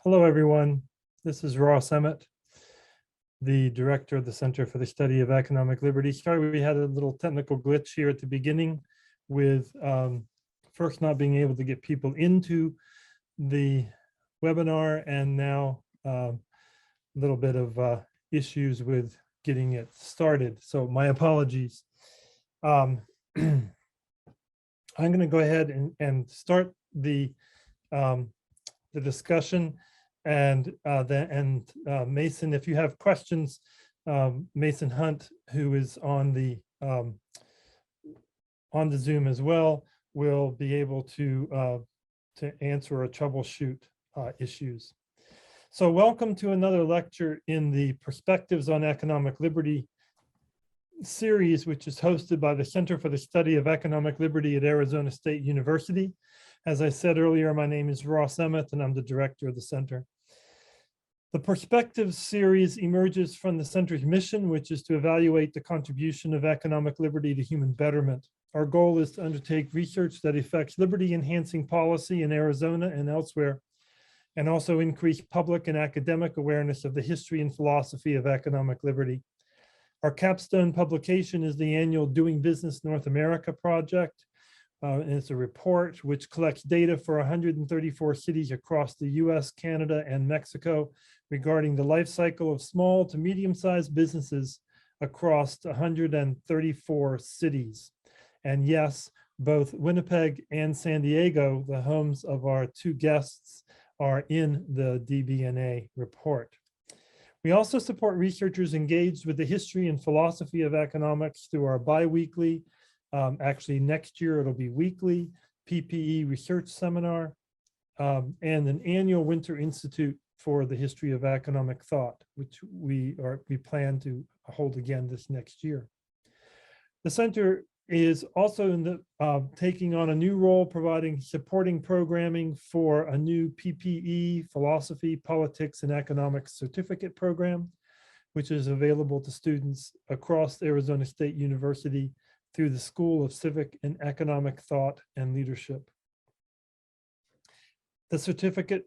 Hello, everyone. This is Ross Emmett, the director of the Center for the Study of Economic Liberty. Sorry, we had a little technical glitch here at the beginning with first not being able to get people into the webinar, and now a little bit of issues with getting it started. So my apologies. I'm going to go ahead and start the discussion. And Mason, if you have questions, Mason Hunt, who is on the Zoom as well, will be able to answer or troubleshoot issues. So welcome to another lecture in the Perspectives on Economic Liberty series, which is hosted by the Center for the Study of Economic Liberty at Arizona State University. As I said earlier, my name is Ross Emmett, and I'm the director of the center. The Perspectives series emerges from the center's mission, which is to evaluate the contribution of economic liberty to human betterment. Our goal is to undertake research that affects liberty-enhancing policy in Arizona and elsewhere, and also increase public and academic awareness of the history and philosophy of economic liberty. Our capstone publication is the annual Doing Business North America project. And it's a report which collects data for 134 cities across the US, Canada, and Mexico regarding the life cycle of small to medium-sized businesses across 134 cities. And yes, both Winnipeg and San Diego, the homes of our two guests, are in the DBNA report. We also support researchers engaged with the history and philosophy of economics through our bi-weekly, actually next year it'll be weekly, PPE research seminar, and an annual Winter Institute for the History of Economic Thought, which we plan to hold again this next year. The center is also in the taking on a new role, providing supporting programming for a new PPE, Philosophy, Politics, and Economics certificate program, which is available to students across Arizona State University through the School of Civic and Economic Thought and Leadership. The certificate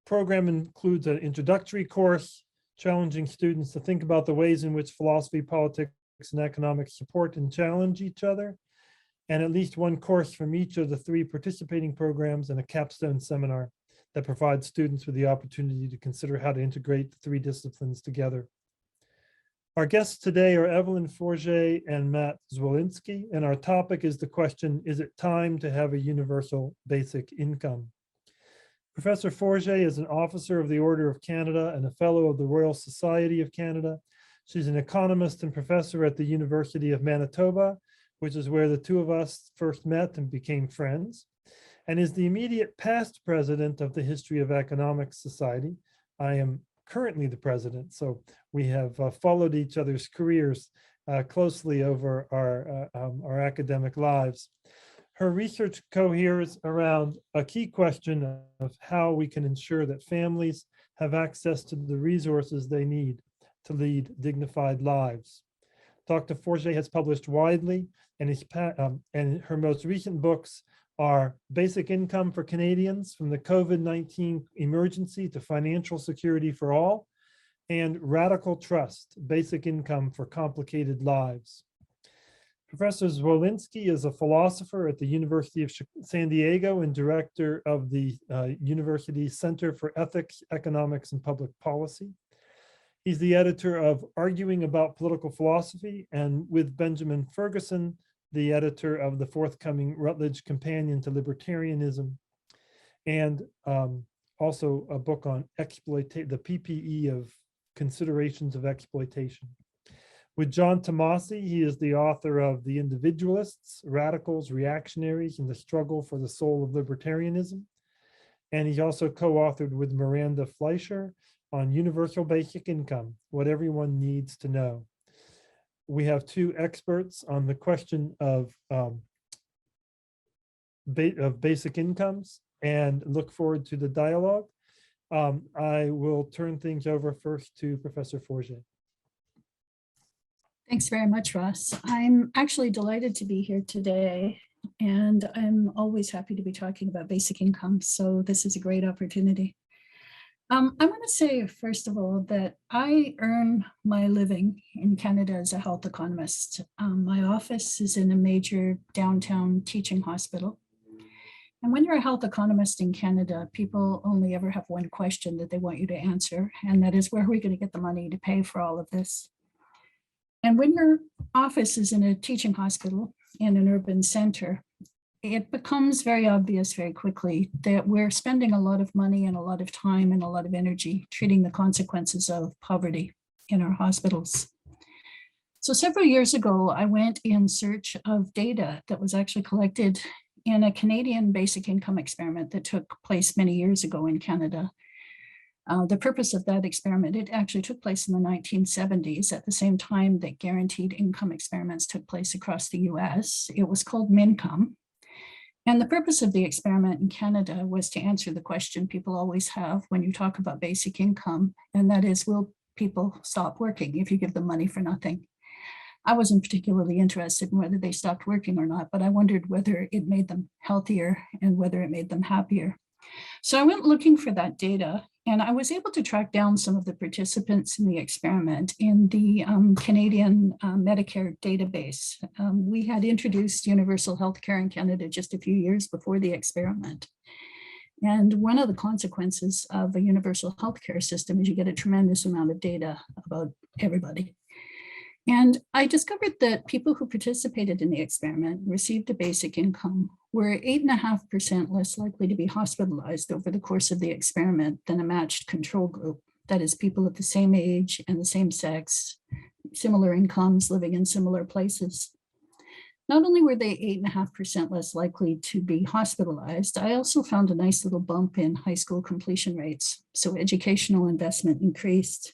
program includes an introductory course challenging students to think about the ways in which philosophy, politics, and economics support and challenge each other, and at least one course from each of the three participating programs, and a capstone seminar that provides students with the opportunity to consider how to integrate the three disciplines together. Our guests today are Evelyn Forget and Matt Zwolinski, and our topic is the question, is it time to have a universal basic income? Professor Forget is an officer of the Order of Canada and a fellow of the Royal Society of Canada. She's an economist and professor at the University of Manitoba, which is where the two of us first met and became friends, and is the immediate past president of the History of Economics Society. I am currently the president, so we have followed each other's careers closely over our academic lives. Her research coheres around a key question of how we can ensure that families have access to the resources they need to lead dignified lives. Dr. Forget has published widely, and her most recent books are Basic Income for Canadians, From the COVID-19 Emergency to Financial Security for All, and Radical Trust, Basic Income for Complicated Lives. Professor Zwolinski is a philosopher at the University of San Diego and director of the university's Center for Ethics, Economics, and Public Policy. He's the editor of Arguing About Political Philosophy, and with Benjamin Ferguson, the editor of the forthcoming Routledge Companion to Libertarianism, and also a book on the PPE of Considerations of Exploitation. With John Tomasi, he is the author of The Individualists, Radicals, Reactionaries, and the Struggle for the Soul of Libertarianism. And he's also co-authored with Miranda Fleischer on Universal Basic Income, What Everyone Needs to Know. We have two experts on the question of basic incomes, and look forward to the dialogue. I will turn things over first to Professor Forget. Thanks very much, Ross. I'm actually delighted to be here today, and I'm always happy to be talking about basic income, so this is a great opportunity. I want to say, first of all, that I earn my living in Canada as a health economist. My office is in a major downtown teaching hospital. And when you're a health economist in Canada, people only ever have one question that they want you to answer, and that is, where are we going to get the money to pay for all of this? And when your office is in a teaching hospital in an urban center, it becomes very obvious very quickly that we're spending a lot of money and a lot of time and a lot of energy treating the consequences of poverty in our hospitals. So several years ago, I went in search of data that was actually collected in a Canadian basic income experiment that took place many years ago in Canada. The purpose of that experiment, it actually took place in the 1970s at the same time that guaranteed income experiments took place across the US. It was called MINCOME. And the purpose of the experiment in Canada was to answer the question people always have when you talk about basic income, and that is, will people stop working if you give them money for nothing? I wasn't particularly interested in whether they stopped working or not, but I wondered whether it made them healthier and whether it made them happier. So I went looking for that data, and I was able to track down some of the participants in the experiment in the Canadian Medicare database. We had introduced universal healthcare in Canada just a few years before the experiment. And one of the consequences of a universal healthcare system is you get a tremendous amount of data about everybody. And I discovered that people who participated in the experiment received a basic income were 8.5% less likely to be hospitalized over the course of the experiment than a matched control group. That is, people of the same age and the same sex, similar incomes, living in similar places. Not only were they 8.5% less likely to be hospitalized, I also found a nice little bump in high school completion rates. So educational investment increased.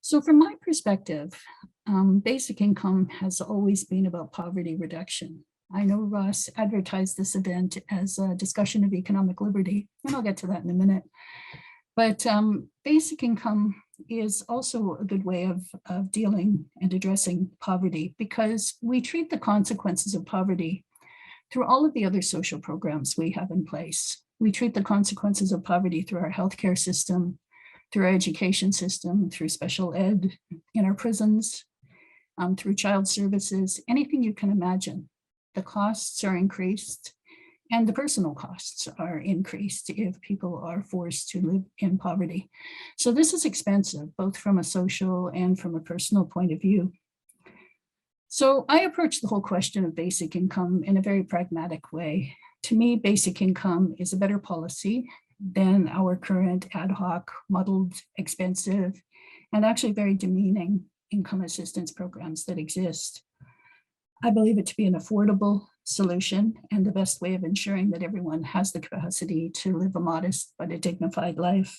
So from my perspective, basic income has always been about poverty reduction. I know Ross advertised this event as a discussion of economic liberty, and I'll get to that in a minute. But basic income is also a good way of dealing and addressing poverty, because we treat the consequences of poverty through all of the other social programs we have in place. We treat the consequences of poverty through our healthcare system, through our education system, through special ed in our prisons, through child services, anything you can imagine. The costs are increased and the personal costs are increased if people are forced to live in poverty. So this is expensive, both from a social and from a personal point of view. So I approach the whole question of basic income in a very pragmatic way. To me, basic income is a better policy than our current ad hoc, muddled, expensive, and actually very demeaning income assistance programs that exist. I believe it to be an affordable solution and the best way of ensuring that everyone has the capacity to live a modest but a dignified life.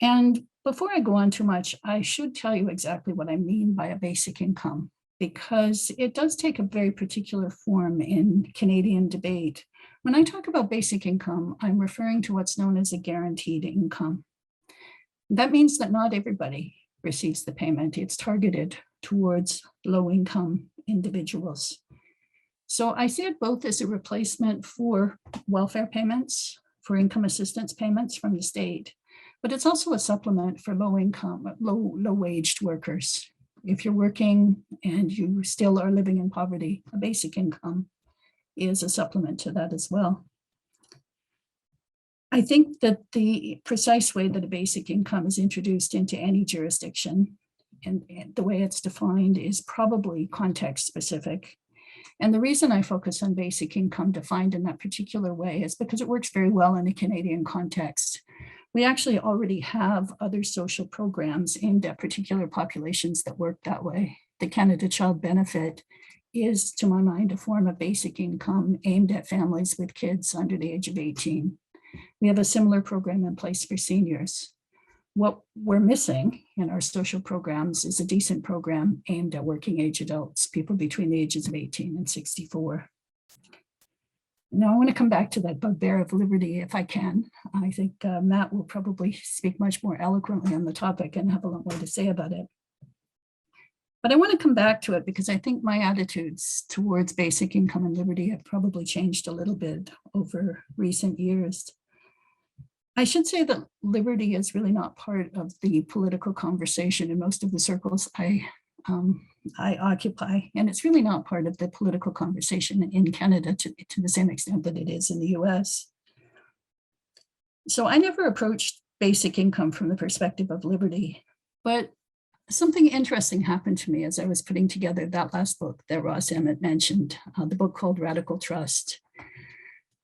And before I go on too much, I should tell you exactly what I mean by a basic income, because it does take a very particular form in Canadian debate. When I talk about basic income, I'm referring to what's known as a guaranteed income. That means that not everybody receives the payment. It's targeted towards low-income individuals. So I see it both as a replacement for welfare payments, for income assistance payments from the state, but it's also a supplement for low-income, low-waged workers. If you're working and you still are living in poverty, a basic income is a supplement to that as well. I think that the precise way that a basic income is introduced into any jurisdiction and the way it's defined is probably context specific. And the reason I focus on basic income defined in that particular way is because it works very well in a Canadian context. We actually already have other social programs aimed at particular populations that work that way. The Canada Child Benefit is, to my mind, a form of basic income aimed at families with kids under the age of 18. We have a similar program in place for seniors. What we're missing in our social programs is a decent program aimed at working age adults, people between the ages of 18 and 64. Now I want to come back to that bugbear of liberty if I can. I think Matt will probably speak much more eloquently on the topic and have a lot more to say about it. But I want to come back to it because I think my attitudes towards basic income and liberty have probably changed a little bit over recent years. I should say that liberty is really not part of the political conversation in most of the circles I occupy, and it's really not part of the political conversation in Canada to the same extent that it is in the US. So I never approached basic income from the perspective of liberty, but something interesting happened to me as I was putting together that last book that Ross Emmett mentioned, the book called Radical Trust.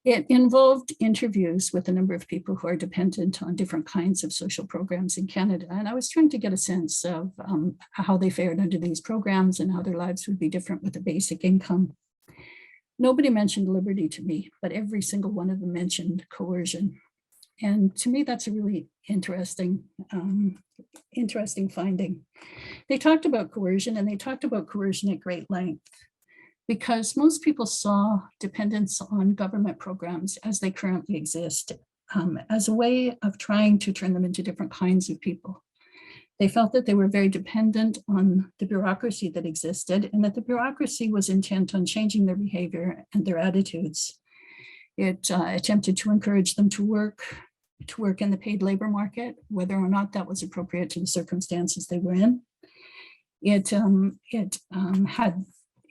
It involved interviews with a number of people who are dependent on different kinds of social programs in Canada. And I was trying to get a sense of how they fared under these programs and how their lives would be different with a basic income. Nobody mentioned liberty to me, but every single one of them mentioned coercion. And to me, that's a really interesting finding. They talked about coercion, and they talked about coercion at great length, because most people saw dependence on government programs as they currently exist as a way of trying to turn them into different kinds of people. They felt that they were very dependent on the bureaucracy that existed, and that the bureaucracy was intent on changing their behavior and their attitudes. It attempted to encourage them to work in the paid labor market, whether or not that was appropriate to the circumstances they were in. It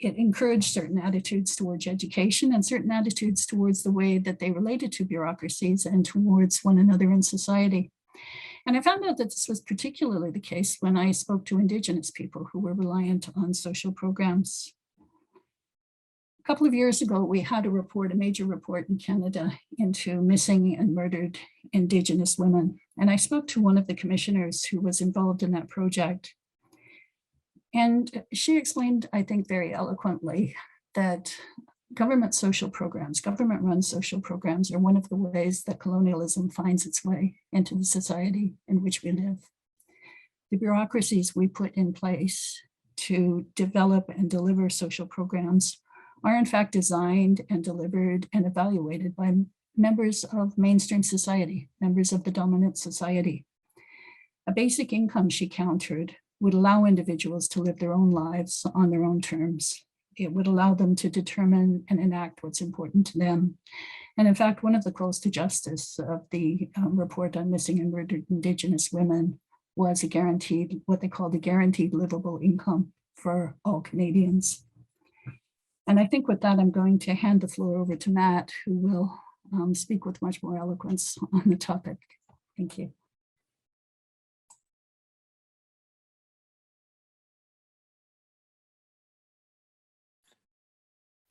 encouraged certain attitudes towards education and certain attitudes towards the way that they related to bureaucracies and towards one another in society. And I found out that this was particularly the case when I spoke to Indigenous people who were reliant on social programs. A couple of years ago, we had a major report in Canada into missing and murdered Indigenous women. And I spoke to one of the commissioners who was involved in that project. And she explained, I think very eloquently, that government-run social programs are one of the ways that colonialism finds its way into the society in which we live. The bureaucracies we put in place to develop and deliver social programs are in fact designed and delivered and evaluated by members of mainstream society, members of the dominant society. A basic income, she countered, would allow individuals to live their own lives on their own terms. It would allow them to determine and enact what's important to them. And in fact, one of the calls to justice of the report on missing and murdered Indigenous women was what they called a guaranteed livable income for all Canadians. And I think with that, I'm going to hand the floor over to Matt, who will speak with much more eloquence on the topic. Thank you.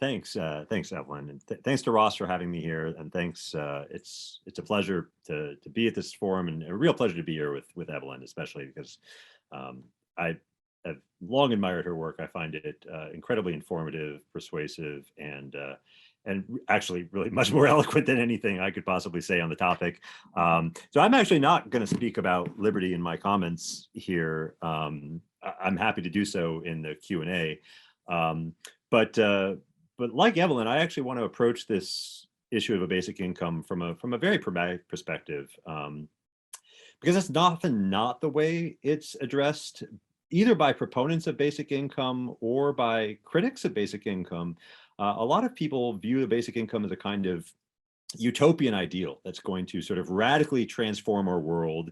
Thanks, Evelyn, and thanks to Ross for having me here. And thanks, it's a pleasure to be at this forum, and a real pleasure to be here with Evelyn, especially because I have long admired her work. I find it incredibly informative, persuasive, and actually really much more eloquent than anything I could possibly say on the topic. So I'm actually not going to speak about liberty in my comments here. I'm happy to do so in the Q&A. But like Evelyn, I actually want to approach this issue of a basic income from a very pragmatic perspective, because that's often not the way it's addressed, either by proponents of basic income or by critics of basic income. A lot of people view the basic income as a kind of utopian ideal that's going to sort of radically transform our world,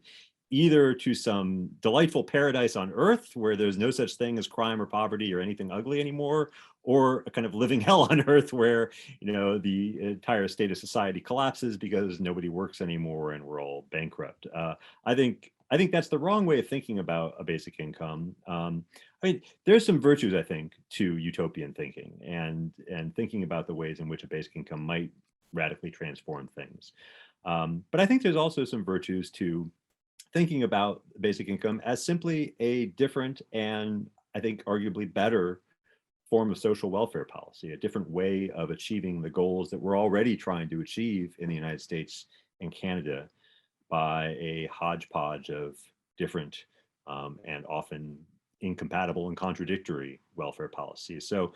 either to some delightful paradise on earth where there's no such thing as crime or poverty or anything ugly anymore, or a kind of living hell on earth where, you know, the entire state of society collapses because nobody works anymore and we're all bankrupt. I think that's the wrong way of thinking about a basic income. I mean, there's some virtues, I think, to utopian thinking and thinking about the ways in which a basic income might radically transform things. But I think there's also some virtues to thinking about basic income as simply a different and I think arguably better form of social welfare policy, a different way of achieving the goals that we're already trying to achieve in the United States and Canada by a hodgepodge of different and often incompatible and contradictory welfare policies. So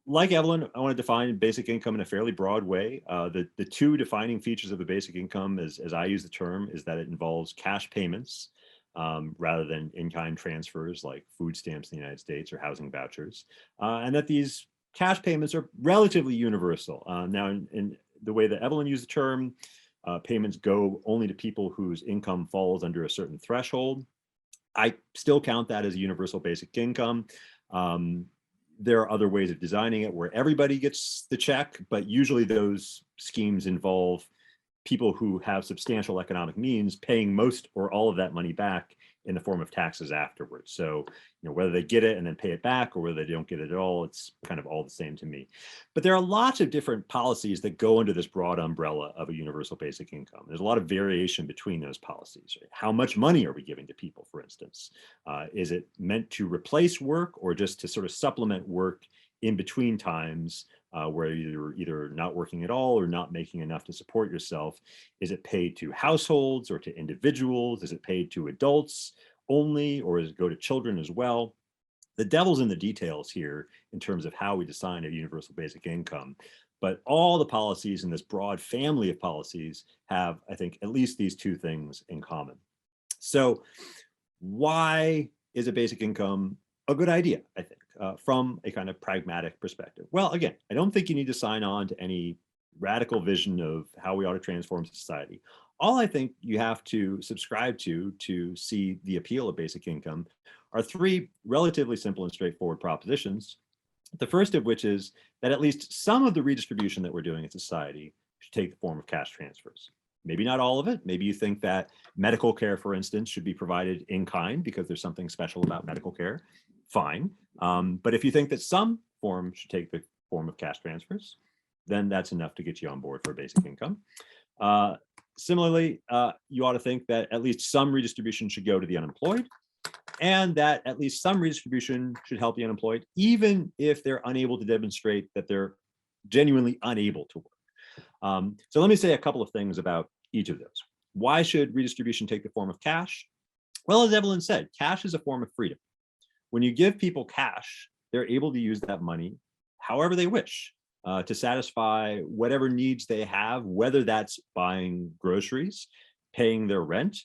like Evelyn, I want to define basic income in a fairly broad way. The two defining features of the basic income, as I use the term, is that it involves cash payments rather than in-kind transfers like food stamps in the United States or housing vouchers, and that these cash payments are relatively universal. Now, in the way that Evelyn used the term, payments go only to people whose income falls under a certain threshold. I still count that as a universal basic income. There are other ways of designing it where everybody gets the check, but usually those schemes involve people who have substantial economic means paying most or all of that money back in the form of taxes afterwards. So, whether they get it and then pay it back or whether they don't get it at all, it's kind of all the same to me. But there are lots of different policies that go under this broad umbrella of a universal basic income. There's a lot of variation between those policies. Right? How much money are we giving to people, for instance? Is it meant to replace work or just to sort of supplement work in between times where you're either not working at all or not making enough to support yourself? Is it paid to households or to individuals? Is it paid to adults only, or does it go to children as well? The devil's in the details here in terms of how we design a universal basic income. But all the policies in this broad family of policies have, I think, at least these two things in common. So why is a basic income a good idea, I think, from a kind of pragmatic perspective? Well, again, I don't think you need to sign on to any radical vision of how we ought to transform society. All I think you have to subscribe to see the appeal of basic income are three relatively simple and straightforward propositions. The first of which is that at least some of the redistribution that we're doing in society should take the form of cash transfers. Maybe not all of it. Maybe you think that medical care, for instance, should be provided in kind because there's something special about medical care. Fine. But if you think that some form should take the form of cash transfers, then that's enough to get you on board for basic income. Similarly, you ought to think that at least some redistribution should go to the unemployed, and that at least some redistribution should help the unemployed, even if they're unable to demonstrate that they're genuinely unable to work. So let me say a couple of things about each of those. Why should redistribution take the form of cash? Well, as Evelyn said, cash is a form of freedom. When you give people cash, they're able to use that money however they wish to satisfy whatever needs they have, whether that's buying groceries, paying their rent,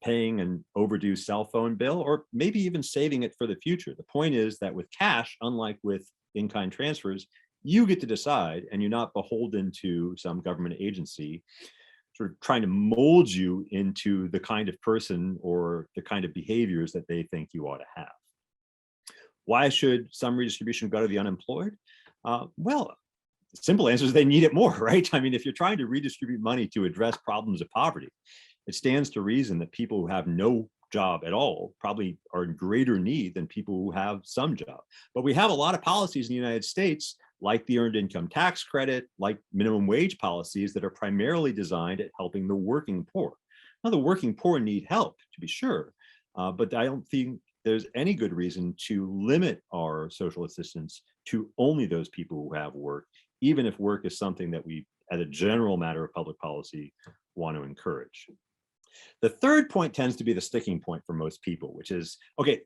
paying an overdue cell phone bill, or maybe even saving it for the future. The point is that with cash, unlike with in-kind transfers, you get to decide and you're not beholden to some government agency sort of trying to mold you into the kind of person or the kind of behaviors that they think you ought to have. Why should some redistribution go to the unemployed? Well, the simple answer is they need it more, right? I mean, if you're trying to redistribute money to address problems of poverty, it stands to reason that people who have no job at all probably are in greater need than people who have some job. But we have a lot of policies in the United States, like the Earned Income Tax Credit, like minimum wage policies that are primarily designed at helping the working poor. Now, the working poor need help, to be sure, but I don't think there's any good reason to limit our social assistance to only those people who have work, even if work is something that we, as a general matter of public policy, want to encourage. The third point tends to be the sticking point for most people, which is, okay,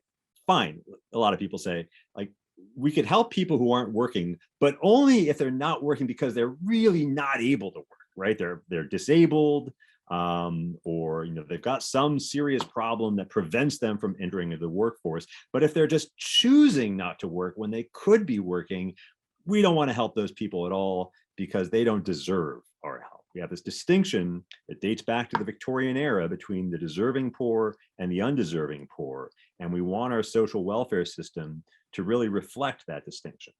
fine. A lot of people say, like, we could help people who aren't working, but only if they're not working because they're really not able to work, right? They're disabled, or they've got some serious problem that prevents them from entering the workforce. But if they're just choosing not to work when they could be working, we don't want to help those people at all because they don't deserve our help. We have this distinction that dates back to the Victorian era between the deserving poor and the undeserving poor, and we want our social welfare system to really reflect that distinction.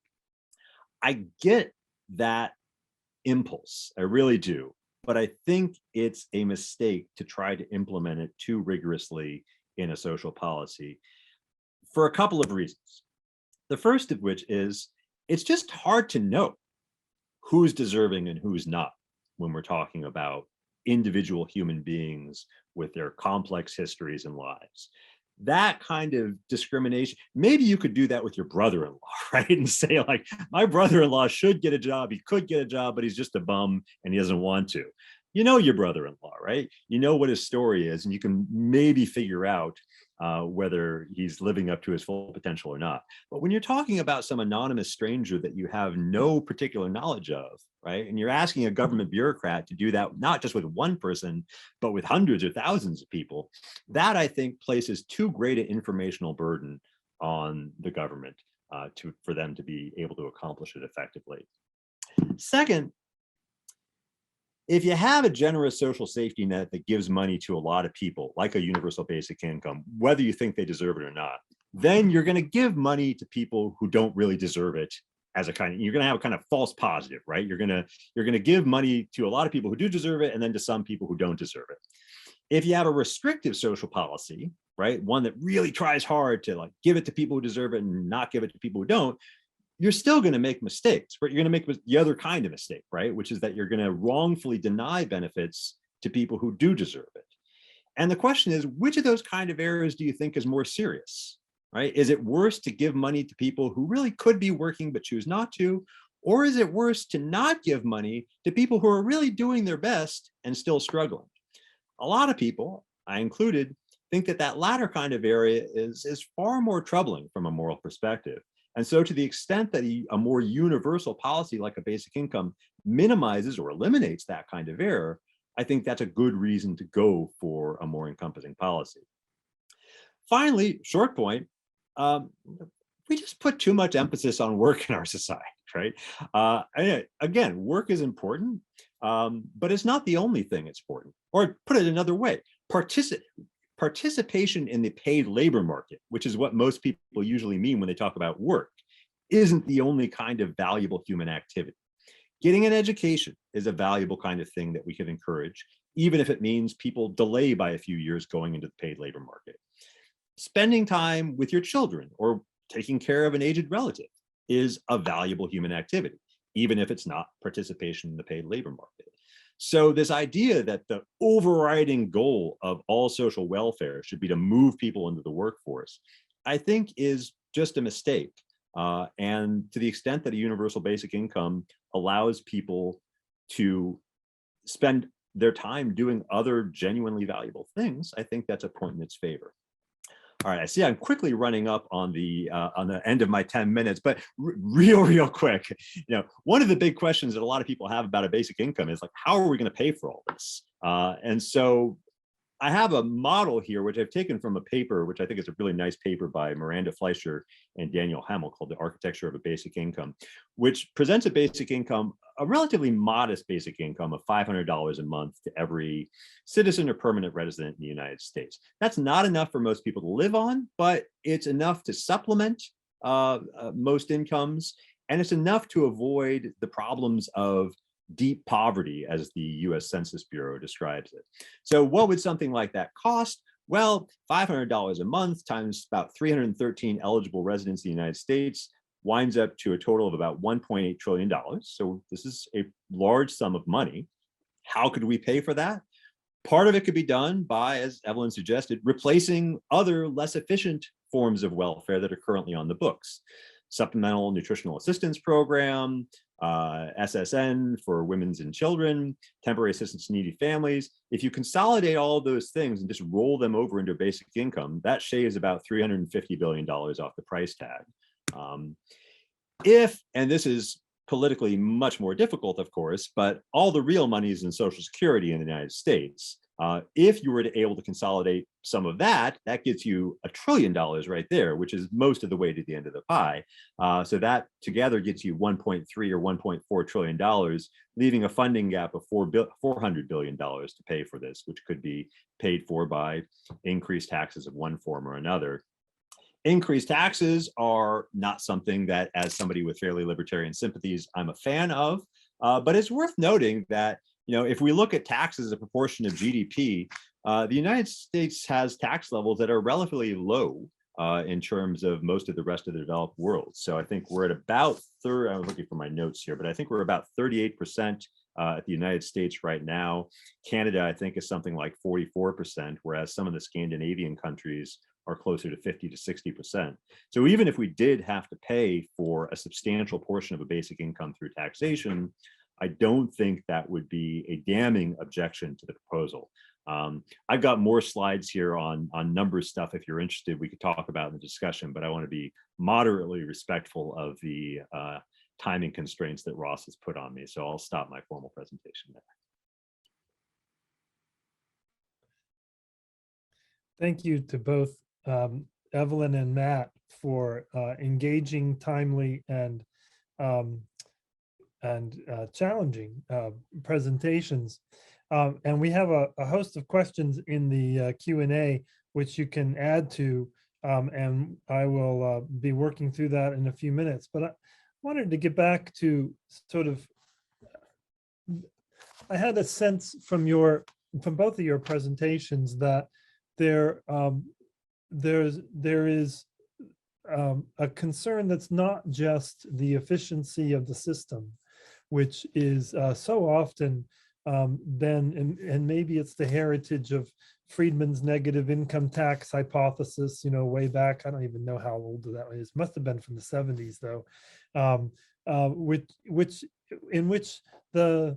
I get that impulse, I really do, but I think it's a mistake to try to implement it too rigorously in a social policy for a couple of reasons. The first of which is it's just hard to know who's deserving and who's not when we're talking about individual human beings with their complex histories and lives. That kind of discrimination, maybe you could do that with your brother-in-law, right? And say, like, my brother-in-law should get a job, he could get a job, but he's just a bum and he doesn't want to. You know your brother-in-law, right? You know what his story is, and you can maybe figure out whether he's living up to his full potential or not. But when you're talking about some anonymous stranger that you have no particular knowledge of, right? And you're asking a government bureaucrat to do that, not just with one person, but with hundreds or thousands of people, that I think places too great an informational burden on the government for them to be able to accomplish it effectively. Second, If you have a generous social safety net that gives money to a lot of people, like a universal basic income, whether you think they deserve it or not, then you're going to give money to people who don't really deserve it as a kind of, you're going to have a kind of false positive, right? You're going to give money to a lot of people who do deserve it, and then to some people who don't deserve it. If you have a restrictive social policy, right, one that really tries hard to like give it to people who deserve it and not give it to people who don't, you're still going to make mistakes, but you're going to make the other kind of mistake, right? Which is that you're going to wrongfully deny benefits to people who do deserve it. And the question is, which of those kind of errors do you think is more serious, right? Is it worse to give money to people who really could be working but choose not to? Or is it worse to not give money to people who are really doing their best and still struggling? A lot of people, I included, think that that latter kind of area is far more troubling from a moral perspective. And so to the extent that a more universal policy like a basic income minimizes or eliminates that kind of error, I think that's a good reason to go for a more encompassing policy. Finally, short point, we just put too much emphasis on work in our society, right? Again, work is important, but it's not the only thing that's important. Or put it another way, participation in the paid labor market, which is what most people usually mean when they talk about work, isn't the only kind of valuable human activity. Getting an education is a valuable kind of thing that we can encourage, even if it means people delay by a few years going into the paid labor market. Spending time with your children or taking care of an aged relative is a valuable human activity, even if it's not participation in the paid labor market. So this idea that the overriding goal of all social welfare should be to move people into the workforce, I think is just a mistake. And to the extent that a universal basic income allows people to spend their time doing other genuinely valuable things, I think that's a point in its favor. All right, I see I'm quickly running up on the end of my 10 minutes, but real quick, one of the big questions that a lot of people have about a basic income is like, how are we going to pay for all this? And so I have a model here, which I've taken from a paper, which I think is a really nice paper by Miranda Fleischer and Daniel Hemmel called The Architecture of a Basic Income, which presents a basic income, a relatively modest basic income of $500 a month to every citizen or permanent resident in the United States. That's not enough for most people to live on, but it's enough to supplement most incomes, and it's enough to avoid the problems of deep poverty, as the US Census Bureau describes it. So what would something like that cost? Well, $500 a month times about 313 eligible residents in the United States winds up to a total of about $1.8 trillion. So this is a large sum of money. How could we pay for that? Part of it could be done by, as Evelyn suggested, replacing other less efficient forms of welfare that are currently on the books. Supplemental Nutritional Assistance Program, SSN for women's and children, temporary assistance to needy families. If you consolidate all of those things and just roll them over into basic income, that shaves about $350 billion off the price tag. And this is politically much more difficult, of course, but all the real money is in Social Security in the United States. If you were to able to consolidate some of that, that gets you $1 trillion right there, which is most of the way to the end of the pie. So that together gets you $1.3 or $1.4 trillion, leaving a funding gap of $400 billion to pay for this, which could be paid for by increased taxes of one form or another. Increased taxes are not something that, as somebody with fairly libertarian sympathies, I'm a fan of, but it's worth noting that if we look at taxes as a proportion of GDP, the United States has tax levels that are relatively low in terms of most of the rest of the developed world. So I think we're at about I'm looking for my notes here, but I think we're about 38% at the United States right now. Canada, I think, is something like 44%, whereas some of the Scandinavian countries are closer to 50 to 60%. So even if we did have to pay for a substantial portion of a basic income through taxation, I don't think that would be a damning objection to the proposal. I've got more slides here on numbers stuff. If you're interested, we could talk about in the discussion, but I want to be moderately respectful of the timing constraints that Ross has put on me. So I'll stop my formal presentation there. Thank you to both Evelyn and Matt for engaging, timely, and challenging presentations. And we have a host of questions in the Q&A, which you can add to, and I will be working through that in a few minutes. But I wanted to get back to sort of, I had a sense from both of your presentations that there is a concern that's not just the efficiency of the system, which is so often been, and maybe it's the heritage of Friedman's negative income tax hypothesis, way back. I don't even know how old that is. Must have been from the 70s, though, in which the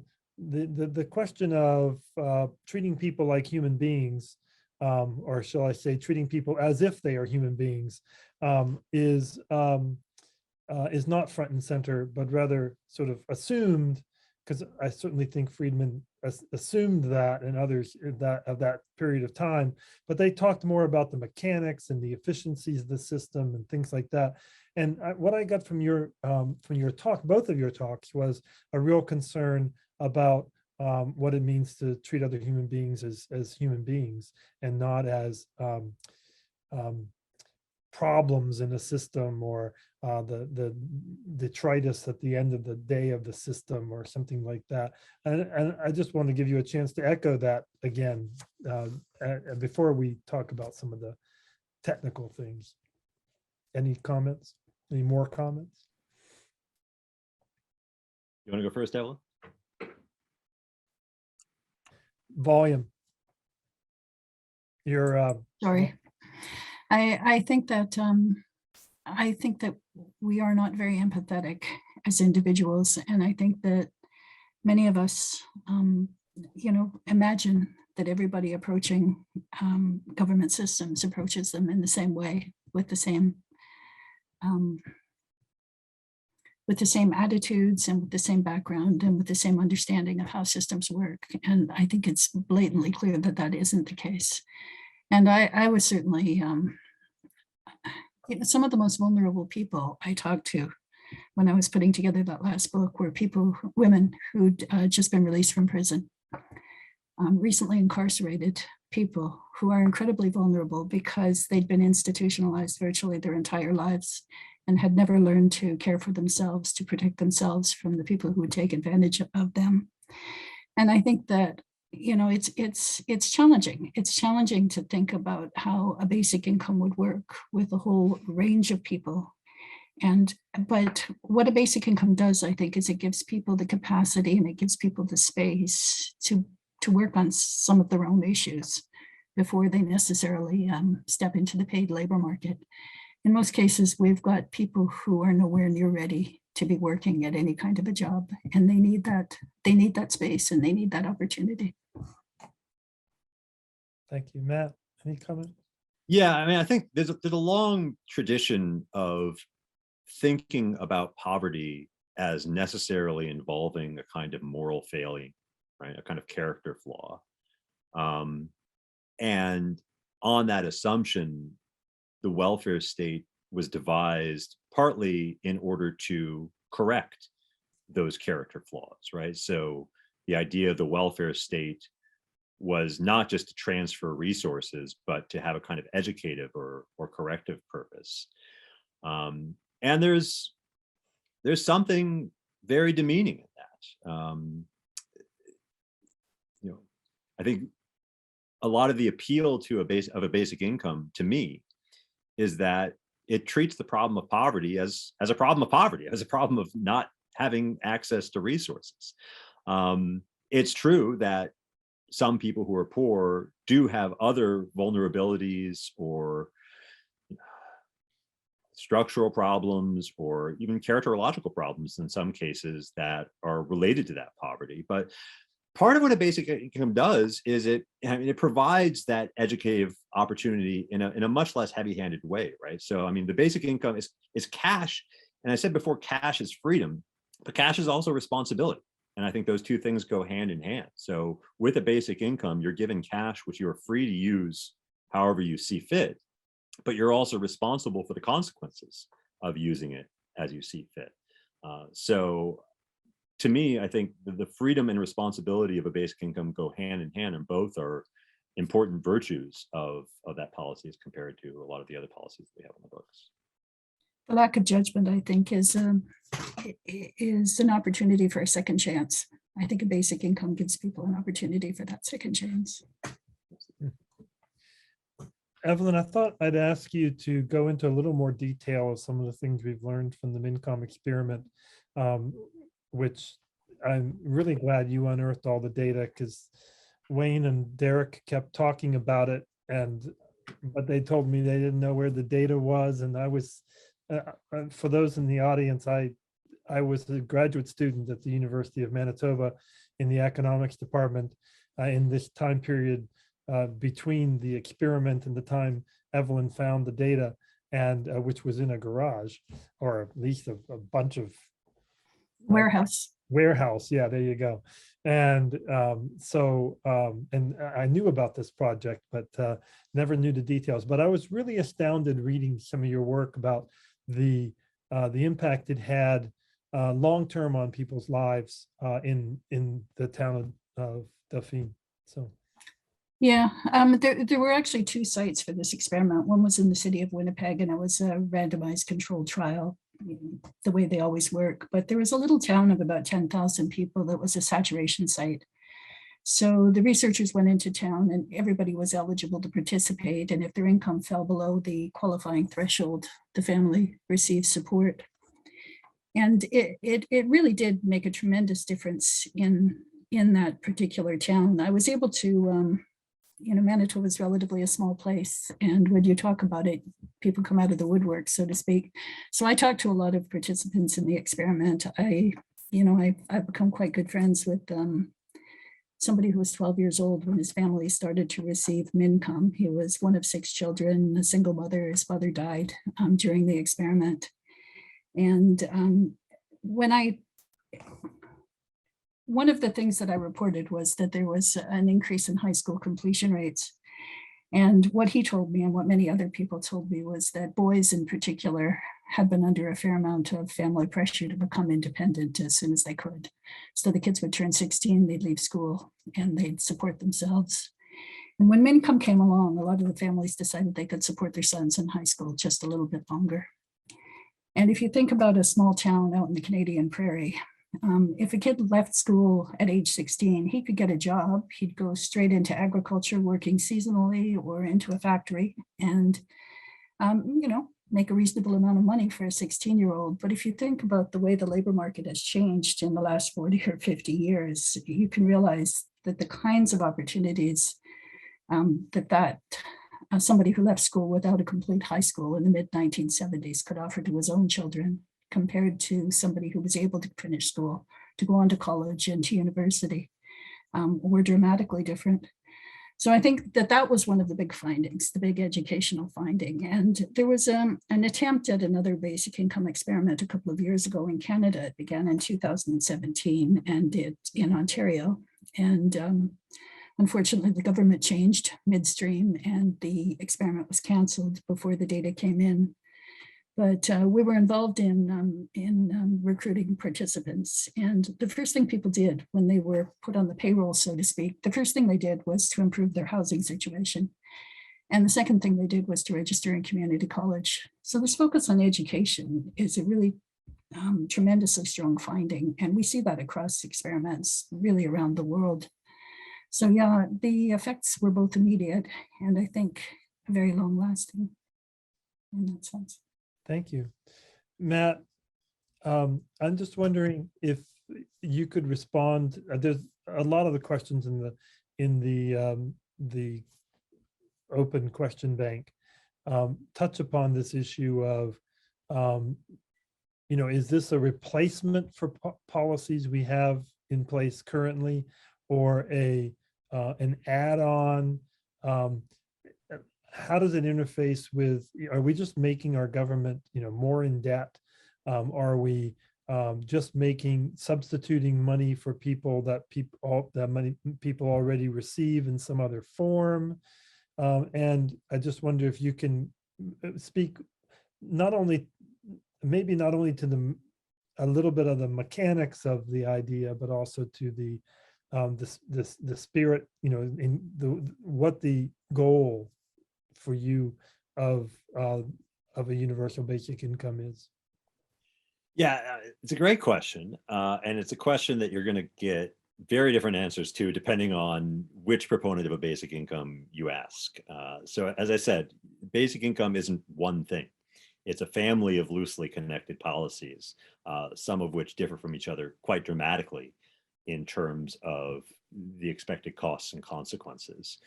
question of treating people like human beings, or shall I say, treating people as if they are human beings, is not front and center, but rather sort of assumed, because I certainly think Friedman assumed that, and others of that period of time, but they talked more about the mechanics and the efficiencies of the system and things like that. And what I got from your talk, both of your talks, was a real concern about what it means to treat other human beings as human beings, and not as problems in a system, or the detritus at the end of the day of the system, or something like that. And I just want to give you a chance to echo that again before we talk about some of the technical things. Any comments? Any more comments? You want to go first, Evelyn? Volume. You're Sorry. I think that we are not very empathetic as individuals, and I think that many of us, imagine that everybody approaching government systems approaches them in the same way, with the same attitudes, and with the same background, and with the same understanding of how systems work. And I think it's blatantly clear that that isn't the case. And I was certainly, some of the most vulnerable people I talked to when I was putting together that last book were women who'd just been released from prison, recently incarcerated people who are incredibly vulnerable because they'd been institutionalized virtually their entire lives and had never learned to care for themselves, to protect themselves from the people who would take advantage of them. And I think that, it's challenging. It's challenging to think about how a basic income would work with a whole range of people. But what a basic income does, I think, is it gives people the capacity, and it gives people the space to work on some of their own issues before they necessarily step into the paid labor market. In most cases, we've got people who are nowhere near ready to be working at any kind of a job, and they need that space, and they need that opportunity. Thank you, Matt. Any comment? Yeah, I mean, I think there's a long tradition of thinking about poverty as necessarily involving a kind of moral failing, right? A kind of character flaw. And on that assumption, the welfare state was devised partly in order to correct those character flaws, right? So the idea of the welfare state was not just to transfer resources, but to have a kind of educative or corrective purpose. And there's something very demeaning in that. I think a lot of the appeal to a basic income, to me, is that it treats the problem of poverty as a problem of poverty, as a problem of not having access to resources. It's true that some people who are poor do have other vulnerabilities or structural problems, or even characterological problems in some cases, that are related to that poverty. But part of what a basic income does is it provides that educative opportunity in a much less heavy-handed way, right? So, I mean, the basic income is cash. And I said before, cash is freedom, but cash is also responsibility. And I think those two things go hand in hand. So with a basic income, you're given cash, which you are free to use however you see fit, but you're also responsible for the consequences of using it as you see fit. So to me, I think the freedom and responsibility of a basic income go hand in hand, and both are important virtues of that policy as compared to a lot of the other policies we have on the books. The lack of judgment, I think, is an opportunity for a second chance. I think a basic income gives people an opportunity for that second chance. Evelyn, I thought I'd ask you to go into a little more detail of some of the things we've learned from the MinCom experiment, which I'm really glad you unearthed all the data, because Wayne and Derek kept talking about it, but they told me they didn't know where the data was. And I was, for those in the audience, I was a graduate student at the University of Manitoba in the economics department in this time period between the experiment and the time Evelyn found the data, and which was in a garage, or at least a bunch of Warehouse. Yeah, there you go. And and I knew about this project, but never knew the details. But I was really astounded reading some of your work about the impact it had long-term on people's lives in the town of Dauphine. So. Yeah, there were actually two sites for this experiment. One was in the city of Winnipeg, and it was a randomized controlled trial, the way they always work. But there was a little town of about 10,000 people that was a saturation site. So the researchers went into town, and everybody was eligible to participate. And if their income fell below the qualifying threshold, the family received support. And it really did make a tremendous difference in that particular town. I was able to Manitoba is relatively a small place, and when you talk about it, people come out of the woodwork, so to speak. So I talked to a lot of participants in the experiment. I've become quite good friends with somebody who was 12 years old when his family started to receive MinCom. He was one of 6 children, a single mother. His father died during the experiment. And one of the things that I reported was that there was an increase in high school completion rates. And what he told me, and what many other people told me, was that boys in particular had been under a fair amount of family pressure to become independent as soon as they could. So the kids would turn 16, they'd leave school, and they'd support themselves. And when MinCom came along, a lot of the families decided they could support their sons in high school just a little bit longer. And if you think about a small town out in the Canadian prairie, if a kid left school at age 16, he could get a job. He'd go straight into agriculture, working seasonally, or into a factory, and make a reasonable amount of money for a 16-year-old. But if you think about the way the labor market has changed in the last 40 or 50 years, you can realize that the kinds of opportunities that somebody who left school without a complete high school in the mid-1970s could offer to his own children, compared to somebody who was able to finish school, to go on to college and to university, were dramatically different. So I think that was one of the big findings, the big educational finding. And there was an attempt at another basic income experiment a couple of years ago in Canada. It began in 2017 and in Ontario. And unfortunately, the government changed midstream, and the experiment was canceled before the data came in. But we were involved in recruiting participants. And the first thing people did when they were put on the payroll, so to speak, the first thing they did was to improve their housing situation. And the second thing they did was to register in community college. So this focus on education is a really tremendously strong finding. And we see that across experiments really around the world. So yeah, the effects were both immediate and I think very long lasting in that sense. Thank you. Matt, I'm just wondering if you could respond. There's a lot of the questions in the open question bank touch upon this issue of, is this a replacement for policies we have in place currently, or an add-on? How does it interface with, are we just making our government, more in debt? Are we just substituting money for people that people already receive in some other form? And I just wonder if you can speak maybe not only to the a little bit of the mechanics of the idea, but also to the the spirit, you know, in what the goal for you of a universal basic income is. Yeah, it's a great question. And it's a question that you're going to get very different answers to depending on which proponent of a basic income you ask. So as I said, basic income isn't one thing. It's a family of loosely connected policies, some of which differ from each other quite dramatically in terms of the expected costs and consequences.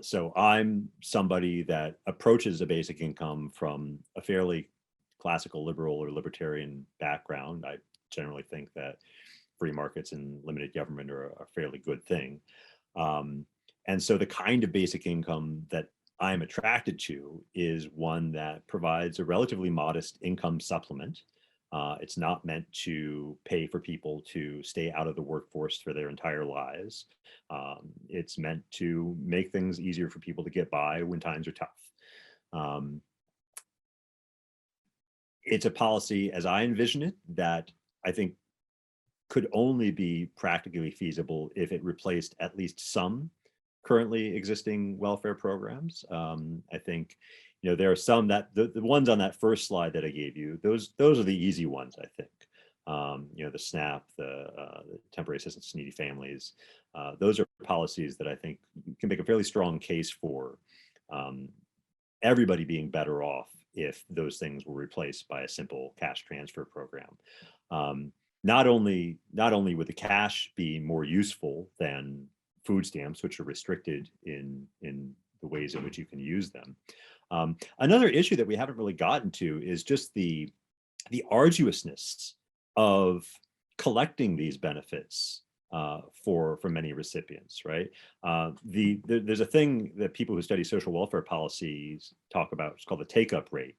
So I'm somebody that approaches a basic income from a fairly classical liberal or libertarian background. I generally think that free markets and limited government are a fairly good thing. And so the kind of basic income that I'm attracted to is one that provides a relatively modest income supplement. It's not meant to pay for people to stay out of the workforce for their entire lives. It's meant to make things easier for people to get by when times are tough. It's a policy, as I envision it, that I think could only be practically feasible if it replaced at least some currently existing welfare programs. I think, you know, there are some that the ones on that first slide that I gave you, those are the easy ones, I think. You know, the SNAP, the temporary assistance to needy families, those are policies that I think can make a fairly strong case for everybody being better off if those things were replaced by a simple cash transfer program. Not only would the cash be more useful than food stamps, which are restricted in the ways in which you can use them. Another issue that we haven't really gotten to is just the arduousness of collecting these benefits for many recipients, right? There's a thing that people who study social welfare policies talk about. It's called the take-up rate,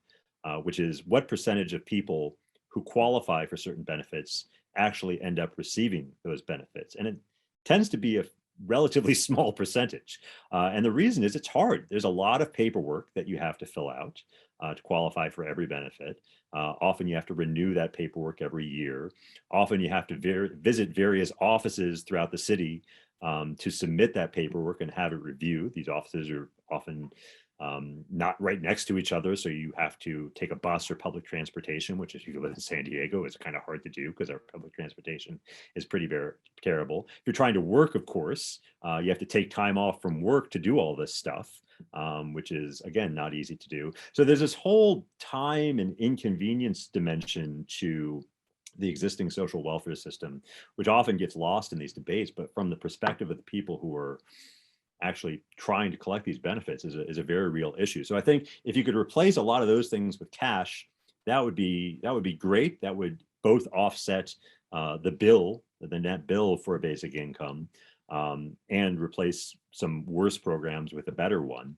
which is what percentage of people who qualify for certain benefits actually end up receiving those benefits. And it tends to be a relatively small percentage. And the reason is it's hard. There's a lot of paperwork that you have to fill out to qualify for every benefit. Often you have to renew that paperwork every year. Often you have to visit various offices throughout the city to submit that paperwork and have it reviewed. These offices are often not right next to each other, so you have to take a bus or public transportation, which if you live in San Diego is kind of hard to do because our public transportation is pretty terrible. If you're trying to work, of course, you have to take time off from work to do all this stuff, which is, again, not easy to do. So there's this whole time and inconvenience dimension to the existing social welfare system, which often gets lost in these debates, but from the perspective of the people who are actually trying to collect these benefits is a very real issue. So I think if you could replace a lot of those things with cash, that would be great. That would both offset the net bill for a basic income, and replace some worse programs with a better one.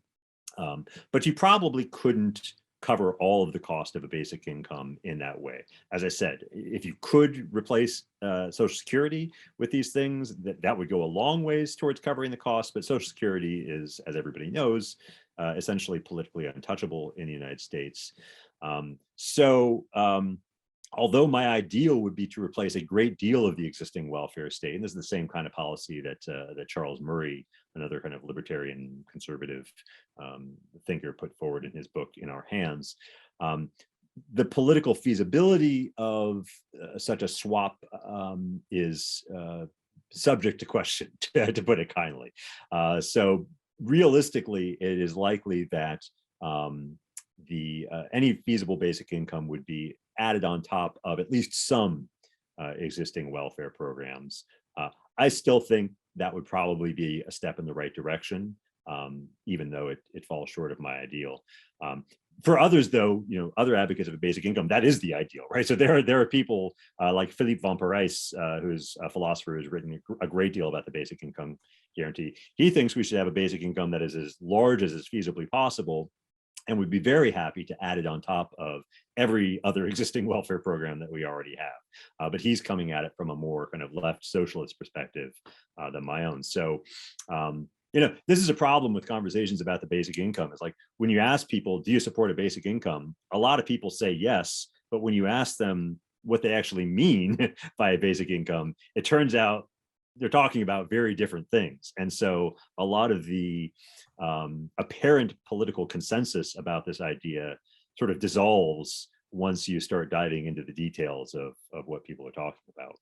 But you probably couldn't cover all of the cost of a basic income in that way. As I said, if you could replace Social Security with these things, that would go a long ways towards covering the cost. But Social Security is, as everybody knows, essentially politically untouchable in the United States. Although my ideal would be to replace a great deal of the existing welfare state, and this is the same kind of policy that Charles Murray, another kind of libertarian conservative thinker, put forward in his book In Our Hands, the political feasibility of such a swap is subject to question, to put it kindly. So realistically, it is likely that any feasible basic income would be added on top of at least some existing welfare programs. I still think that would probably be a step in the right direction, even though it falls short of my ideal. For others, though, other advocates of a basic income, that is the ideal, right? So there are people like Philippe von Parijs, who's a philosopher who's written a great deal about the basic income guarantee. He thinks we should have a basic income that is as large as is feasibly possible, and would be very happy to add it on top of every other existing welfare program that we already have. But he's coming at it from a more kind of left socialist perspective than my own. So, this is a problem with conversations about the basic income. It's like when you ask people, do you support a basic income? A lot of people say yes, but when you ask them, what they actually mean by a basic income, it turns out they're talking about very different things. And so a lot of the apparent political consensus about this idea sort of dissolves once you start diving into the details of what people are talking about.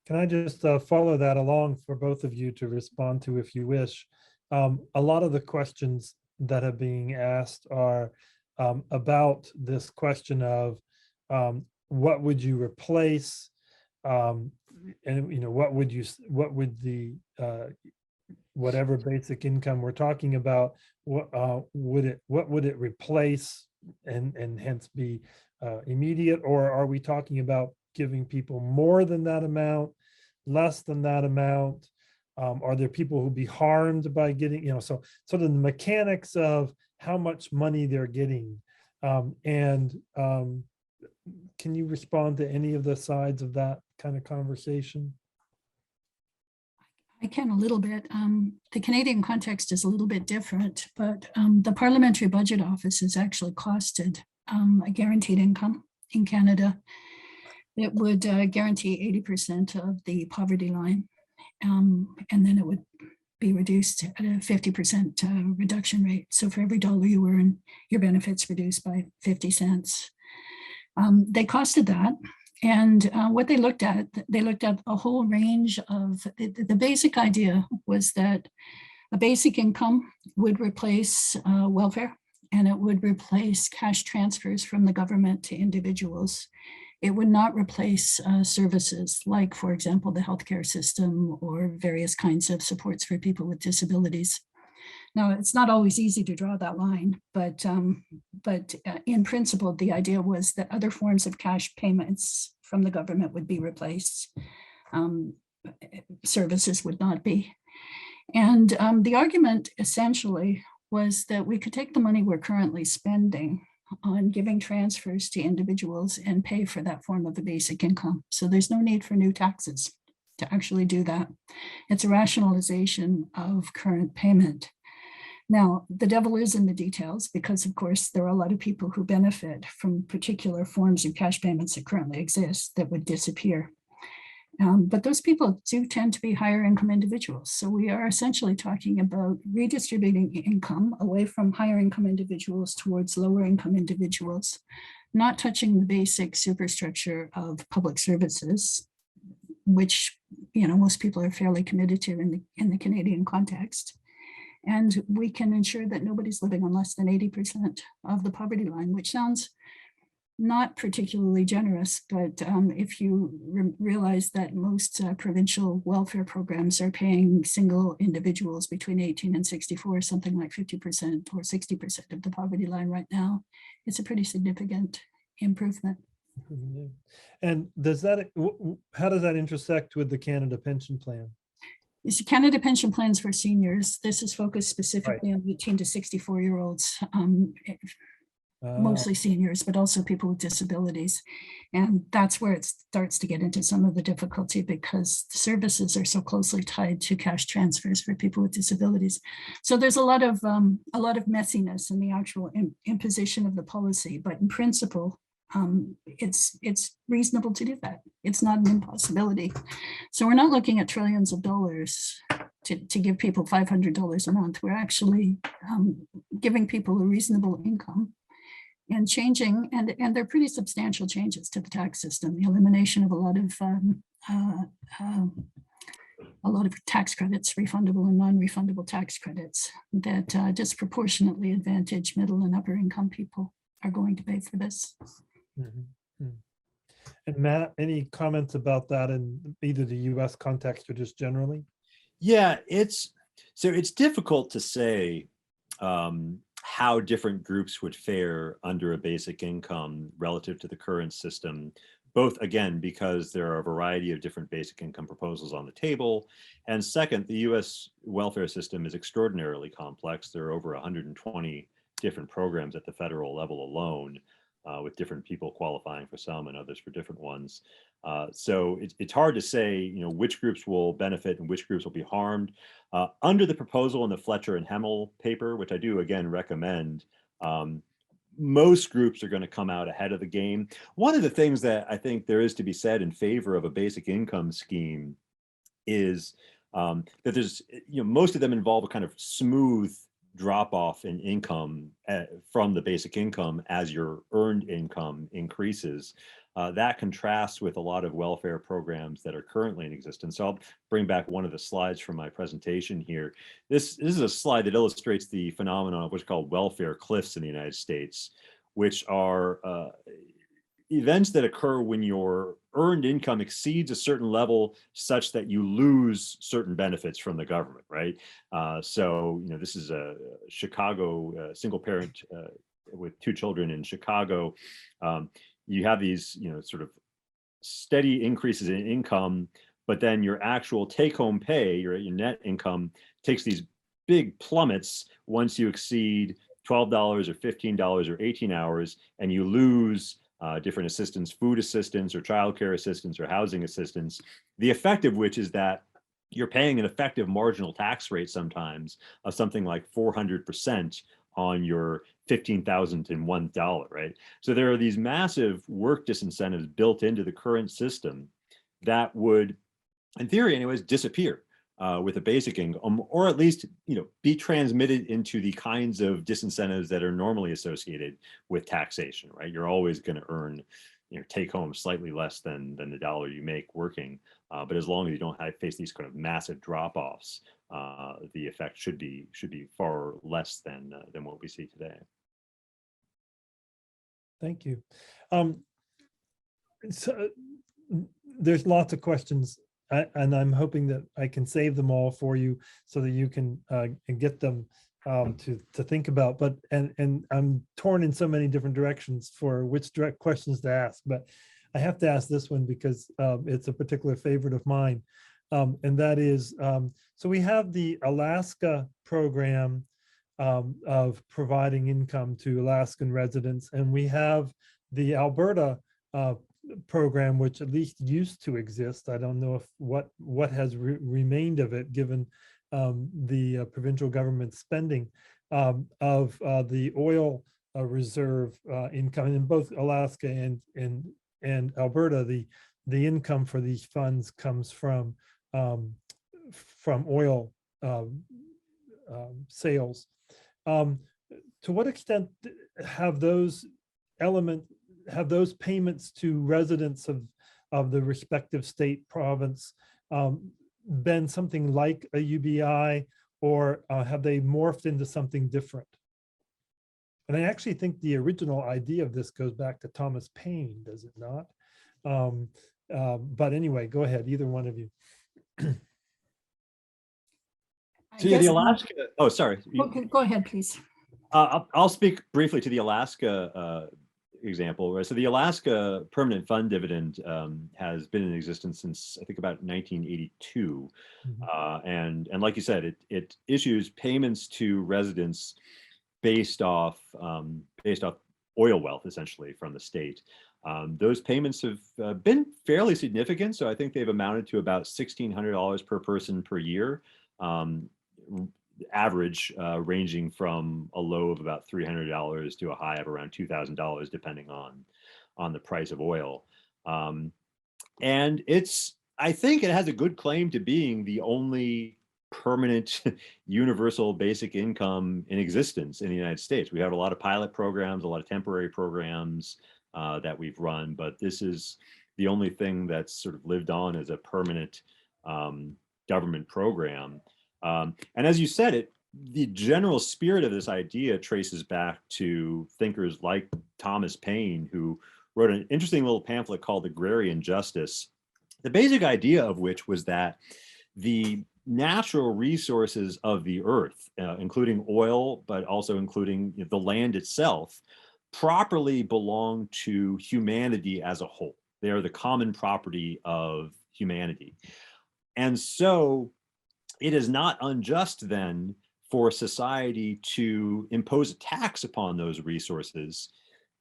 Can I just follow that along for both of you to respond to if you wish? A lot of the questions that are being asked are about this question of what would you replace, and what would the whatever basic income we're talking about, what would it replace, and hence be immediate, or are we talking about giving people more than that amount, less than that amount? Are there people who'll be harmed by getting, so sort of the mechanics of how much money they're getting? Can you respond to any of the sides of that kind of conversation? I can a little bit. The Canadian context is a little bit different, but the Parliamentary Budget Office has actually costed a guaranteed income in Canada. It would guarantee 80% of the poverty line, and then it would be reduced at a 50% reduction rate. So for every dollar you earn, your benefits reduced by 50 cents. They costed that. And what they looked at a whole range of, the basic idea was that a basic income would replace welfare, and it would replace cash transfers from the government to individuals. It would not replace services like, for example, the healthcare system or various kinds of supports for people with disabilities. Now, it's not always easy to draw that line, but in principle, the idea was that other forms of cash payments from the government would be replaced. Services would not be. And the argument essentially was that we could take the money we're currently spending on giving transfers to individuals and pay for that form of a basic income. So there's no need for new taxes to actually do that. It's a rationalization of current payment. Now, the devil is in the details because, of course, there are a lot of people who benefit from particular forms of cash payments that currently exist that would disappear. But those people do tend to be higher income individuals. So we are essentially talking about redistributing income away from higher income individuals towards lower income individuals, not touching the basic superstructure of public services, which most people are fairly committed to in the Canadian context. And we can ensure that nobody's living on less than 80% of the poverty line, which sounds not particularly generous, but if you realize that most provincial welfare programs are paying single individuals between 18 and 64, something like 50% or 60% of the poverty line right now, it's a pretty significant improvement. And how does that intersect with the Canada Pension Plan? It's Canada Pension Plans for seniors. This is focused specifically on 18 to 64-year-olds. Mostly seniors, but also people with disabilities. And that's where it starts to get into some of the difficulty because the services are so closely tied to cash transfers for people with disabilities. So there's a lot of messiness in the actual imposition of the policy, but in principle, it's reasonable to do that. It's not an impossibility. So we're not looking at trillions of dollars to give people $500 a month. We're actually giving people a reasonable income and changing, and they're pretty substantial changes to the tax system, the elimination of a lot of tax credits, refundable and non-refundable tax credits that disproportionately advantage middle and upper income people are going to pay for this. Mm-hmm. And Matt, any comments about that in either the US context or just generally? Yeah, it's difficult to say how different groups would fare under a basic income relative to the current system, both, again, because there are a variety of different basic income proposals on the table. And second, the US welfare system is extraordinarily complex. There are over 120 different programs at the federal level alone, with different people qualifying for some and others for different ones. So it's hard to say, which groups will benefit and which groups will be harmed. Under the proposal in the Fletcher and Hemmel paper, which I do again recommend, most groups are going to come out ahead of the game. One of the things that I think there is to be said in favor of a basic income scheme is that there's, most of them involve a kind of smooth drop off in income from the basic income as your earned income increases. That contrasts with a lot of welfare programs that are currently in existence. So I'll bring back one of the slides from my presentation here. This is a slide that illustrates the phenomenon of what's called welfare cliffs in the United States, which are events that occur when your earned income exceeds a certain level such that you lose certain benefits from the government, right? So, this is a Chicago single parent with 2 children in Chicago. You have these, sort of steady increases in income, but then your actual take-home pay, your net income, takes these big plummets once you exceed $12 or $15 or 18 hours, and you lose different assistance, food assistance or childcare assistance or housing assistance, the effect of which is that you're paying an effective marginal tax rate sometimes of something like 400% on your $15,001, right? So there are these massive work disincentives built into the current system that would, in theory anyways, disappear with a basic income, or at least, be transmitted into the kinds of disincentives that are normally associated with taxation, right? You're always going to earn, take home slightly less than the dollar you make working. But as long as you don't face these kind of massive drop-offs, the effect should be far less than what we see today. Thank you. So there's lots of questions, and I'm hoping that I can save them all for you so that you can get them to think about. But and I'm torn in so many different directions for which direct questions to ask. But I have to ask this one because it's a particular favorite of mine, and that is, so we have the Alaska program of providing income to Alaskan residents, and we have the Alberta program, which at least used to exist. I don't know if what has remained of it, given the provincial government spending of the oil reserve income in both Alaska and Alberta. The income for these funds comes from oil sales. To what extent have those payments to residents of the respective state province been something like a UBI, or have they morphed into something different? And I actually think the original idea of this goes back to Thomas Paine, does it not? But anyway, go ahead, either one of you. So yeah, the Alaska, oh, sorry. Okay, go ahead, please. I'll speak briefly to the Alaska example. Right? So the Alaska Permanent Fund Dividend has been in existence since, I think, about 1982. Mm-hmm. And like you said, it issues payments to residents based off oil wealth, essentially, from the state. Those payments have been fairly significant. So I think they've amounted to about $1,600 per person per year. Average ranging from a low of about $300 to a high of around $2,000, depending on the price of oil. And I think it has a good claim to being the only permanent universal basic income in existence in the United States. We have a lot of pilot programs, a lot of temporary programs that we've run, but this is the only thing that's sort of lived on as a permanent government program. And as you said, the general spirit of this idea traces back to thinkers like Thomas Paine, who wrote an interesting little pamphlet called Agrarian Justice, the basic idea of which was that the natural resources of the earth, including oil, but also including the land itself, properly belong to humanity as a whole. They are the common property of humanity. And so it is not unjust then for society to impose a tax upon those resources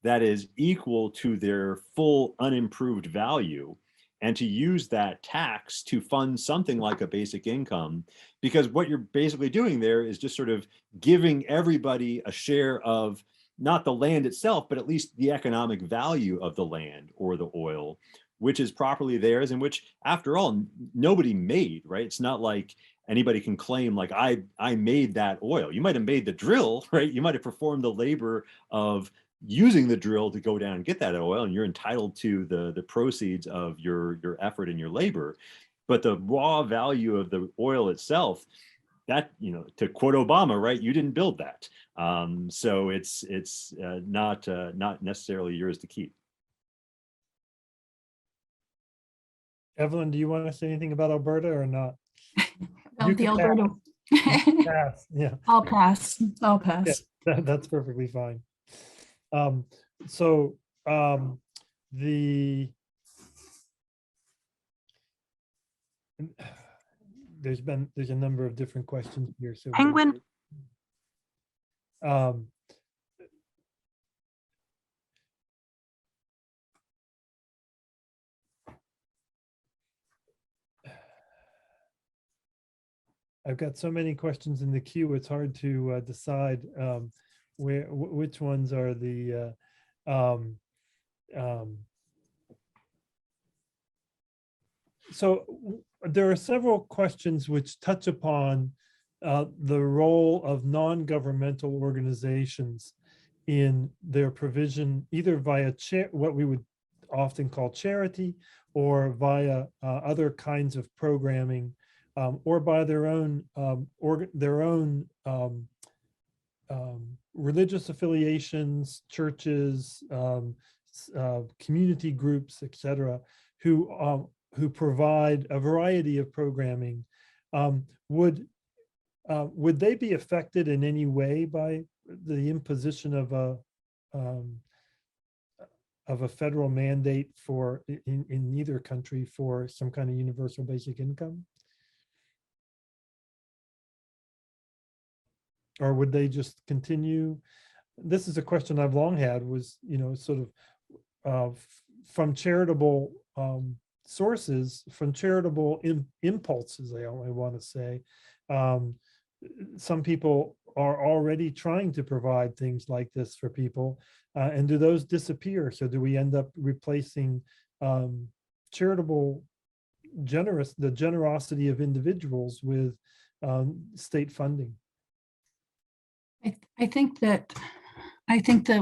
that is equal to their full unimproved value, and to use that tax to fund something like a basic income, because what you're basically doing there is just sort of giving everybody a share of not the land itself, but at least the economic value of the land or the oil, which is properly theirs and which, after all, nobody made, right? It's not like anybody can claim like I made that oil. You might have made the drill, right? You might have performed the labor of using the drill to go down and get that oil, and you're entitled to the proceeds of your effort and your labor. But the raw value of the oil itself, that, you know, to quote Obama, right, you didn't build that. So it's not necessarily yours to keep. Evelyn, do you want to say anything about Alberta or not? Well, You the can Alberta. Pass. Yeah, I'll pass. I'll pass. that's perfectly fine. So the there's a number of different questions here. So Penguin. I've got so many questions in the queue, it's hard to decide which ones are the so there are several questions which touch upon the role of non-governmental organizations in their provision, either via what we would often call charity, or via other kinds of programming, or by their own religious affiliations, churches, community groups, etc., who provide a variety of programming. Would they be affected in any way by the imposition of a federal mandate for in either country for some kind of universal basic income? Or would they just continue? This is a question I've long had, was, you know, sort of from charitable sources, from charitable impulses, I want to say. Some people are already trying to provide things like this for people, and do those disappear? So do we end up replacing charitable the generosity of individuals with state funding? I think that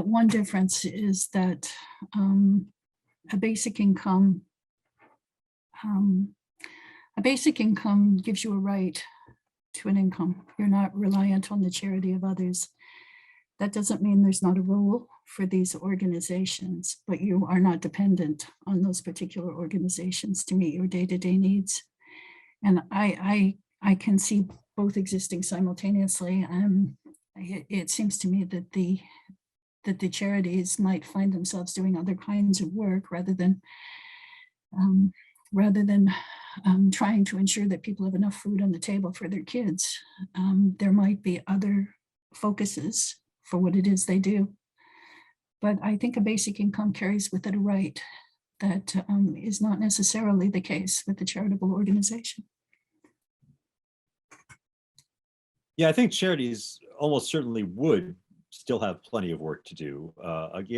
one difference is that a basic income gives you a right to an income. You're not reliant on the charity of others. That doesn't mean there's not a role for these organizations, but you are not dependent on those particular organizations to meet your day-to-day needs. And I can see both existing simultaneously. It seems to me that the charities might find themselves doing other kinds of work rather than trying to ensure that people have enough food on the table for their kids. There might be other focuses for what it is they do. But I think a basic income carries with it a right that is not necessarily the case with the charitable organization. Yeah, I think charities almost certainly would still have plenty of work to do.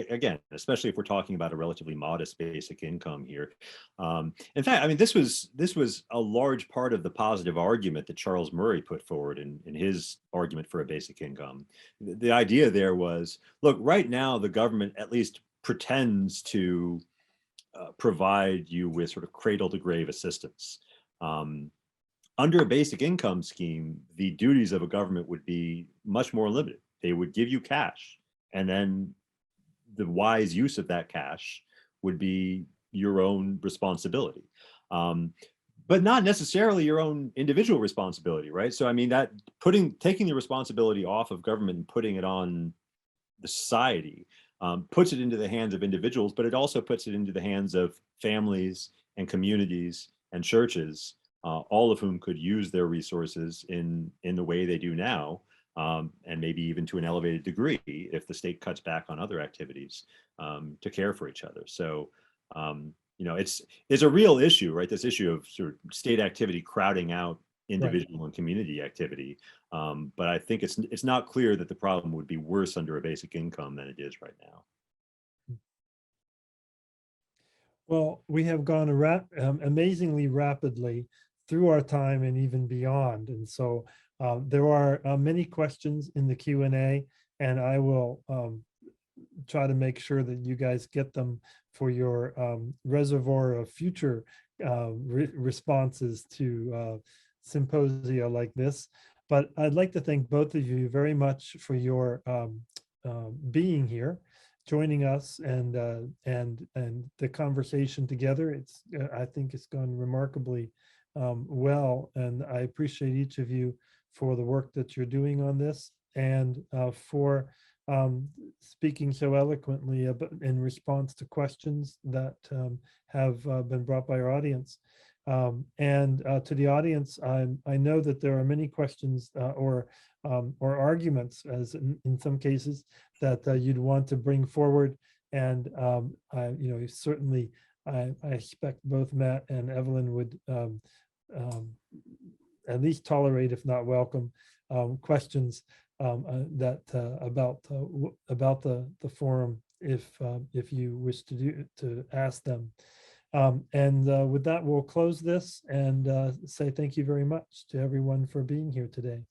Again, especially if we're talking about a relatively modest basic income here. In fact, I mean, this was a large part of the positive argument that Charles Murray put forward in his argument for a basic income. The idea there was, look, right now the government at least pretends to provide you with sort of cradle to grave assistance. Under a basic income scheme, the duties of a government would be much more limited. They would give you cash, and then the wise use of that cash would be your own responsibility, but not necessarily your own individual responsibility, right? So, I mean, that taking the responsibility off of government and putting it on the society puts it into the hands of individuals, but it also puts it into the hands of families and communities and churches, all of whom could use their resources in the way they do now. And maybe even to an elevated degree if the state cuts back on other activities to care for each other. So, you know, it's a real issue, right? This issue of sort of state activity crowding out individual and community activity. But I think it's not clear that the problem would be worse under a basic income than it is right now. Well, we have gone amazingly rapidly through our time and even beyond. And so there are many questions in the Q&A, and I will try to make sure that you guys get them for your reservoir of future responses to symposia like this. But I'd like to thank both of you very much for your being here, joining us, and the conversation together. It's I think it's gone remarkably well, and I appreciate each of you for the work that you're doing on this, and for speaking so eloquently in response to questions that have been brought by our audience. And to the audience, I know that there are many questions or arguments, as in some cases, that you'd want to bring forward. And certainly, I expect both Matt and Evelyn would at least tolerate, if not welcome, questions that about the forum, if you wish to ask them. And with that, we'll close this and say thank you very much to everyone for being here today.